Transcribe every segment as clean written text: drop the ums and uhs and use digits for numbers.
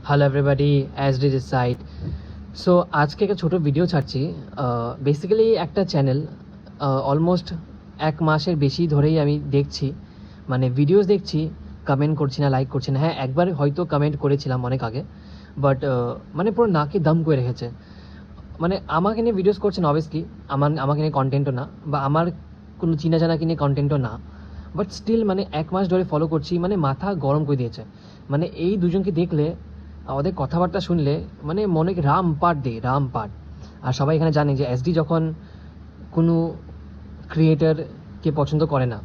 Hello everybody, as D this side. So আজকে একটা ছোটো ভিডিও ছাড়ছি। বেসিক্যালি একটা চ্যানেল অলমোস্ট 1 মাসের বেশি ধরেই আমি দেখছি, মানে ভিডিওস দেখছি, কমেন্ট করছি না, লাইক করছি না। হ্যাঁ, একবার হয়তো কমেন্ট করেছিলাম অনেক আগে, বাট মানে পুরো নাকে দম করে রেখেছে। মানে আমাকে নিয়ে ভিডিওস করছেন অবভিয়াসলি, আমাকে নিয়ে কন্টেন্টও না, বা আমার কোনো চিনা জানাকে নিয়ে কন্টেন্টও না, বাট স্টিল মানে 1 মাস ধরে ফলো করছি, মানে মাথা গরম করে দিয়েছে। মানে এই দুজনকে দেখলে, ওদের কথাবার্তা শুনলে মানে মনে রামপাট। আর সবাই এখানে জানে যে এসডি যখন কোনো ক্রিয়েটারকে পছন্দ করে না,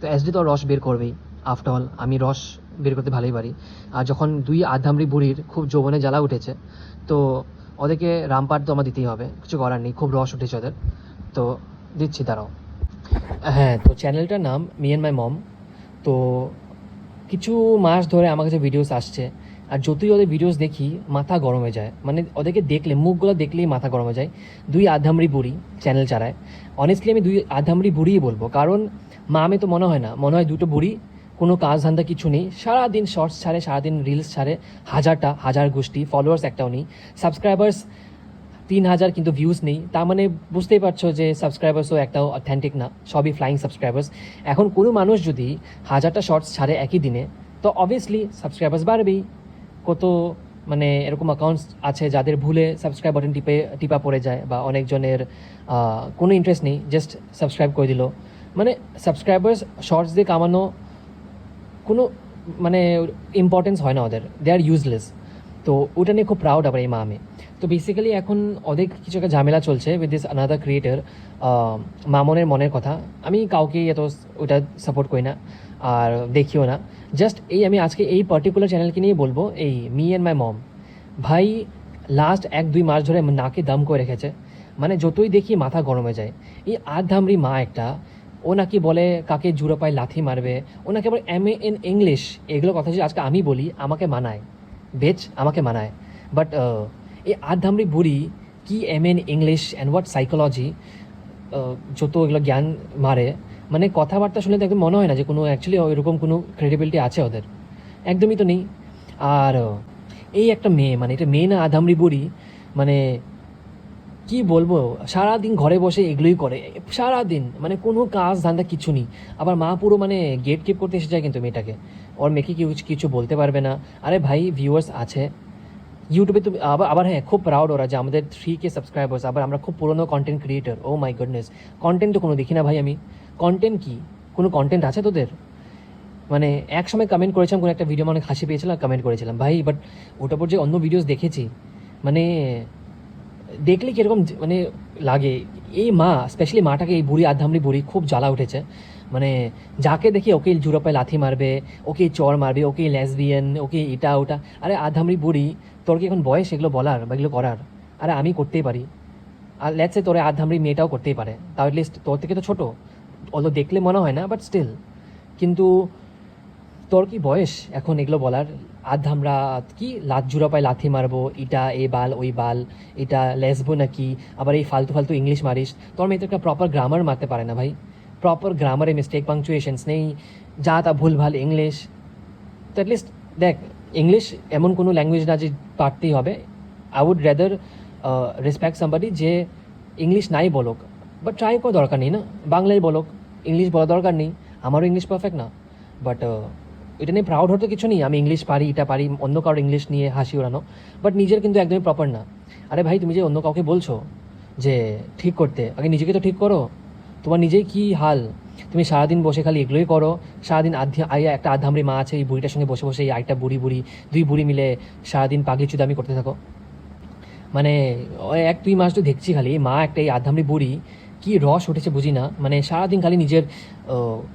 তো এসডি তো রস বের করবেই। আফটার অল আমি রস বের করতে ভালোই পারি। আর যখন দুই আধামরি বুড়ির খুব যৌবনে জ্বালা উঠেছে, তো ওদেরকে রামপাট তো আমার দিতেই হবে, কিছু করার নেই, খুব রস উঠেছে ওদের, তো দিচ্ছি তারাও। হ্যাঁ, তো চ্যানেলটার নাম মি অ্যান্ড মাই মম। তো কিছু মাস ধরে আমার কাছে ভিডিওস আসছে, আর যতই ওদের ভিডিওস দেখি মাথা গরম হয়ে যায়। মানে ওদেরকে দেখলে, মুখগুলো দেখলেই মাথা গরম হয়ে যায়। দুই আধামরি বুড়ি চ্যানেল চালায়। অনেস্টলি আমি দুই আধামরি বুড়িই বলবো, কারণ মামে তো মনে হয় না, মনে হয় দুটো বুড়ি, কোনো কাজ ধান্দা কিছু নেই, সারাদিন শর্টস ছাড়ে, সারাদিন রিলস ছাড়ে, হাজার গোষ্ঠী, ফলোয়ার্স একটাও নেই, সাবস্ক্রাইবার্স 3,000 কিন্তু ভিউজ নেই। তার মানে বুঝতেই পারছো যে সাবস্ক্রাইবার্সও একটাও অথেন্টিক না, সবই ফ্লাইং সাবস্ক্রাইবার্স। এখন কোনো মানুষ যদি 1000টা শর্টস ছাড়ে একই দিনে, তো অবভিয়াসলি সাবস্ক্রাইবার্স বাড়বেই। কত মানে এরকম অ্যাকাউন্টস আছে যাদের ভুলে সাবস্ক্রাইব বাটন টিপা পড়ে যায়, বা অনেকজনের কোনো ইন্টারেস্ট নেই, জাস্ট সাবস্ক্রাইব করে দিল। মানে সাবস্ক্রাইবার্স শর্টস দিয়ে কামানো কোনো মানে ইম্পর্টেন্স হয় না ওদের, দে আর ইউজলেস। তো ওটা নিয়ে খুব প্রাউড আবার এই মা আমি। তো বেসিক্যালি এখন ওদের কিছু একটা ঝামেলা চলছে উইথ দিস আনাদার ক্রিয়েটার, মামনের মনের কথা। আমি কাউকেই এত ওটা সাপোর্ট করি না, আর দেখিও না। জাস্ট এই আমি আজকে এই পার্টিকুলার চ্যানেলকে নিয়ে বলবো, এই মি অ্যান্ড মাই মম ভাই, লাস্ট 1-2 মাস ধরে নাকে দম করে রেখেছে। মানে যতই দেখি মাথা গরমে যায়। এই আধামরি মা একটা, ও নাকি বলে কাকে জুড়ো পায়ে লাথি মারবে, ও নাকি আবার এম এ ইন ইংলিশ, এগুলো কথা যদি আজকে আমি বলি আমাকে মানায়, আমাকে মানায়। বাট এই আধামরি বুড়ি কি M N English and what psychology, যত এগুলো জ্ঞান মারে, মানে কথাবার্তা শুনে তো একদম মনে হয় না যে কোনো অ্যাকচুয়ালি এরকম কোনো ক্রেডিবিলিটি আছে ওদের, একদমই তো নেই। আর এই একটা মেয়ে, মানে এটা মেয়ে না আধামরি বুড়ি, মানে কি বলবো, সারাদিন ঘরে বসে এগুলোই করে, সারাদিন মানে কোনো কাজ ধান্দা কিছু নেই। আবার মা পুরো মানে গেট কিপ করতে এসে যায় কিন্তু মেয়েটাকে, ওর মেয়েকে কিছু বলতে পারবে না। আরে ভাই, ভিউয়ার্স আছে ইউটিউবে, তো আবার আবার হ্যাঁ, খুব প্রাউড ওরা যে আমাদের 3K সাবস্ক্রাইবার্স, আবার আমরা খুব পুরোনো content creator. Oh my goodness, content তো কোনো দেখি না ভাই আমি। কন্টেন্ট কি, কোনো কন্টেন্ট আছে তোদের? মানে এক সময় কমেন্ট করেছিলাম কোনো একটা ভিডিও, অনেক হাসি পেয়েছিলাম, কমেন্ট করেছিলাম ভাই, বাট ওটার পর যে অন্য ভিডিওস দেখেছি, মানে দেখলে কীরকম মানে লাগে। এই মা, স্পেশালি মাটাকে, এই বুড়ি আধামরি বুড়ি খুব জ্বালা উঠেছে। মানে যাকে দেখি ওকে জুড়ো পায়ে লাথি মারবে, ওকে চর মারবে, ওকে লেসবিয়ান, ওকে এটা ওটা। আরে আধামরি বুড়ি, তোর কি এখন বয়স এগুলো বলার বা এগুলো করার? আরে আমি করতেই পারি, আর লেটসে তোর আধামরি মেয়েটাও করতেই পারে, তাও এটলিস্ট তোর থেকে তো ছোটো, অত দেখলে মনে হয় না, বাট স্টিল। কিন্তু তোর কি বয়স এখন এগুলো বলার? আমরা কি জুড়া পায় লাথি মারবো, এটা এই বাল ওই বাল, এটা লেসবো নাকি, আবার এই ফালতু ফালতু ইংলিশ মারিস? তোর মেয়ে তো একটা প্রপার গ্রামার মারতে পারে না ভাই, প্রপার গ্রামারে মিস্টেক, পাংচুয়েশনস নেই, যা তা ভুলভাল ইংলিশ। তো অ্যাটলিস্ট দেখ, ইংলিশ এমন কোনো ল্যাঙ্গুয়েজ না যে পারতেই হবে। I would rather respect somebody যে ইংলিশ নাই বলুক, বাট ট্রাই করার দরকার নেই না, বাংলায় বলুক, ইংলিশ বলা দরকার নেই। আমারও ইংলিশ পারফেক্ট না, বাট এটা নিয়ে প্রাউড হতে কিছু নেই। আমি ইংলিশ পারি, এটা পারি, অন্য কারোর ইংলিশ নিয়ে হাসি ওড়ানো, বাট নিজের কিন্তু একদমই প্রপার না। আরে ভাই, তুমি যে অন্য কাউকে বলছো যে ঠিক করতে, আগে নিজেকে তো ঠিক করো। তোমার নিজেই কি হাল, তুমি সারাদিন বসে খালি এগুলোই করো। সারাদিন একটা আধামরি মা আছে, এই বুড়িটার সঙ্গে বসে বসে, এই আরেকটা বুড়ি দুই বুড়ি মিলে সারাদিন পাগলি চুদামি করতে থাকো। মানে ওই 1-2 মাস তো দেখছি খালি মা একটা, এই আধামরি বুড়ি কি রস উঠেছে বুঝি না। মানে সারাদিন খালি নিজের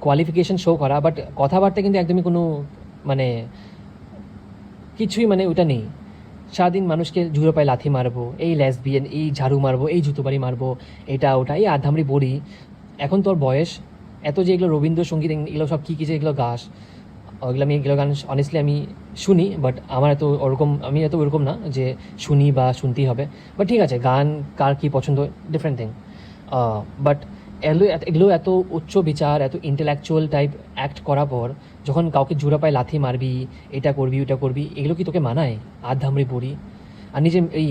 কোয়ালিফিকেশন শো করা, বাট কথাবার্তা কিন্তু একদমই কোনো মানে কিছুই মানে ওটা নেই। সারাদিন মানুষকে জুড়ো পায়ে লাথি মারবো, এই লেসবিয়ান, এই ঝাড়ু মারবো, এই জুতো বাড়ি মারবো, এটা ওটা। এই আধামরি বুড়ি, এখন তোর বয়স এত যে এগুলো রবীন্দ্রসঙ্গীত এগুলো সব কী কী যে এগুলো গাস, ওইগুলো আমি, এগুলো গান অনেস্টলি আমি শুনি, বাট আমার আমি এত ওরকম না যে শুনি বা শুনতেই হবে। বাট ঠিক আছে, গান কার কী পছন্দ, ডিফারেন্ট থিং। বাট এগুলো এত উচ্চ বিচার, এত ইন্টেলেকচুয়াল টাইপ অ্যাক্ট করার পর যখন কাউকে জোড়া পায়ে লাথি মারবি, এটা করবি ওটা করবি, এগুলো কি তোকে মানায়? আধামরি বুড়ি। আর নিজে এই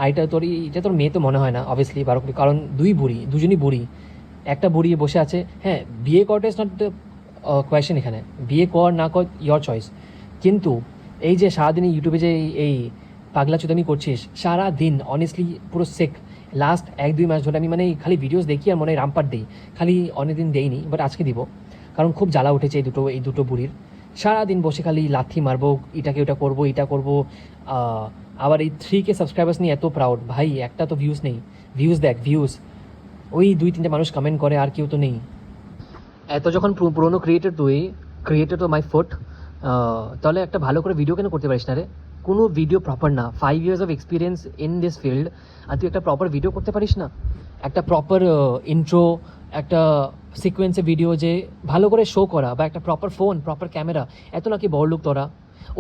এটা তোর মেয়ে তো মনে হয় না অবভিয়াসলি, কারণ দুজনই বুড়ি। একটা বুড়ি বসে আছে, হ্যাঁ বিয়ে করাটা ইজ নট দ্য কোয়েশ্চেন এখানে, বিয়ে কর না কর ইয়োর চয়েস, কিন্তু এই যে সারাদিন ইউটিউবে যে এই পাগলা চুদামি করছিস সারাদিন, অনেস্টলি পুরো সেক। লাস্ট 1-2 মাস ধরে আমি মানে খালি ভিডিওস দেখি আর মনে হয় রামপাট দিই, খালি অনেকদিন দেইনি, বাট আজকে দিব, কারণ খুব জ্বালা উঠেছে এই দুটো বুড়ির। সারাদিন বসে খালি লাথি মারবো, এটাকে ওটা করবো, এটা করবো। আবার এই 3K সাবস্ক্রাইবার্স নিয়ে এত প্রাউড, ভাই একটা তো ভিউজ নেই। ভিউজ ওই 2-3টে মানুষ কমেন্ট করে, আর কেউ তো নেই। এত যখন পুরোনো ক্রিয়েটর তো মাই ফুট, তাহলে একটা ভালো করে ভিডিও কেন করতে পারিস না রে? কোনো ভিডিও প্রপার না, 5 years of experience in this field, আর তুই একটা প্রপার ভিডিও করতে পারিস না? একটা প্রপার ইন্ট্রো, একটা সিকোয়েন্সে ভিডিও যে ভালো করে শো করা, বা একটা প্রপার ফোন, প্রপার ক্যামেরা। এত নাকি বড় লোক তোরা?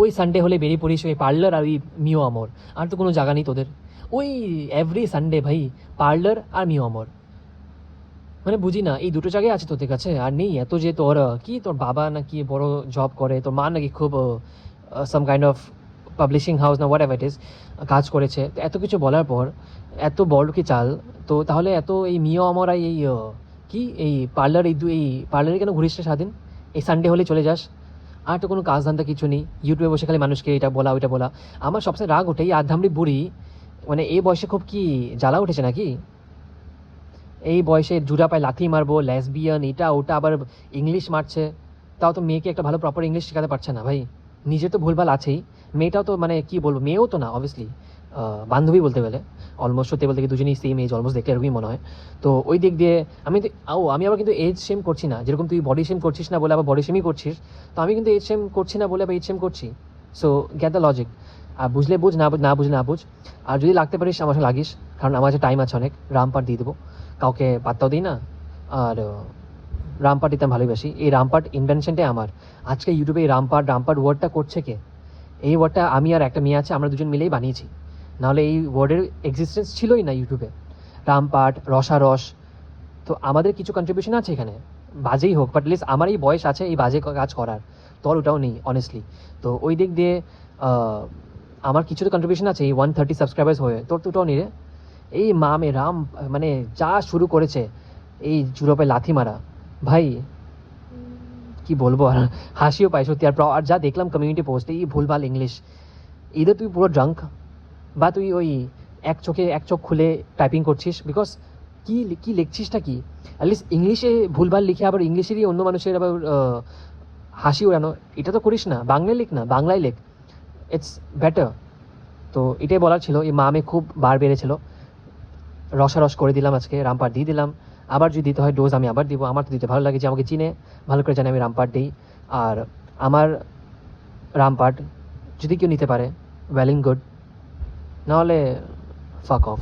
ওই সানডে হলে বেরিয়ে পড়িস ওই পার্লার আর ওই মিও আমর, আর তো কোনো জায়গা নেই তোদের। ওই এভরি সানডে ভাই পার্লার আর মিও আমর, মানে বুঝি না, এই দুটো জায়গায় আছে তোদের কাছে, আর নেই। এত যে তোর বাবা নাকি বড় জব করে, তোর মা নাকি খুব some kind of publishing house না হোয়াট এভার ইট ইজ কাজ করেছে, তো এত কিছু বলার পর এত বড় কি চাল, তো তাহলে এত এই মিও আমরা এই এই পার্লার, এই পার্লারে কেন ঘুরিস না সারাদিন? এই সানডে হলে চলে যাস, আর তো কোনো কাজ ধান্দা কিছু নেই, ইউটিউবে বসে খালি মানুষকে এটা বলা ওইটা বলা। আমার সবচেয়ে রাগ ওঠে এই আধামড়ি বুড়ি, মানে এই বয়সে খুব কি জ্বালা উঠেছে নাকি? এই বয়সে জুড়া পায় লাথি মারবো, লেসবিয়ান, এটা ওটা, আবার ইংলিশ মারছে। তাও তো মেয়েকে একটা ভালো প্রপার ইংলিশ শেখাতে পারছে না ভাই। নিজে তো ভুলভাল আছেই, মেয়েটাও তো মানে কি বলবো, মেয়েও তো না অবভিয়াসলি, বান্ধবী বলতে গেলে অলমোস্ট, সত্যি বলতে কি দুজনেই সেম এজ, অলমোস্ট দেখলে এরকমই মনে হয়। তো ওই দিক দিয়ে আমি আবার কিন্তু এজ সেম করছি না, যেরকম তুই বডি শেম করছিস না বলে আবার বডি শেমই করছিস, তো আমি কিন্তু এজ সেম করছি না বলে আবার এজ সেম করছি। So get the logic. আর বুঝলে বুঝ, না বুঝলে না বুঝ। আর যদি লাগতে পারিস আমার সাথে লাগিস, কারণ আমার কাছে টাইম আছে অনেক, রামপাট দিয়ে দেবো, কাউকে পাত্তাও দিই না। আর রামপাট দিতে আমি ভালোবাসি, এই রামপাট ইনভেনশনটাই আমার। আজকে ইউটিউবে এই রামপাট ওয়ার্ডটা করছে কে? এই ওয়ার্ডটা আমি আর একটা মেয়ে আছে, আমরা দুজন মিলেই বানিয়েছি, নাহলে এই ওয়ার্ডের এক্সিস্টেন্স ছিলই না ইউটিউবে। রামপাট, রসারস, তো আমাদের কিছু কন্ট্রিবিউশন আছে এখানে, বাজেই হোক, বাট লিস্ট আমার এই বয়স আছে এই বাজে কাজ করার, তোর ওটাও নেই অনেস্টলি। তো ওই দিক দিয়ে আমার কিছু তো কন্ট্রিবিউশন আছে, এই 130 সাবস্ক্রাইবার্স হয়ে, তোর তো ওটাও নেই রে। এই রাম মানে যা শুরু করেছে, এই জুড়োপে লাথি মারা, ভাই কি বলবো, আর হাসিও পাই সত্যি। আর যা দেখলাম কমিউনিটি পোস্টে, এই ভুলভাল ইংলিশ, ইদার তুই পুরো ড্রাঙ্ক, বা তুই ওই এক চোখ খুলে টাইপিং করছিস, বিকজ কি লিখছিসটা কি? অ্যাটলিস্ট ইংলিশে ভুলভাল লিখে আবার ইংলিশেরই অন্য মানুষের আবার হাসি ওড়ানো, এটা তো করিস না। বাংলায় লিখ না, বাংলায় লেখ, ইটস বেটার। তো এটাই বলার ছিল। এই মামে খুব বার বেড়েছিল, রসারস করে দিলাম, আজকে রামপাট দিয়ে দিলাম। আবার যদি দিতে হয় ডোজ আমি আবার দিব, আমার তো দিতে ভালো লাগে, যে আমাকে চিনে ভালো করে জানে আমি রামপাট দিই। আর আমার রামপাট যদি কেউ নিতে পারে ওয়েল এন্ড গুড, নাহলে ফাক অফ।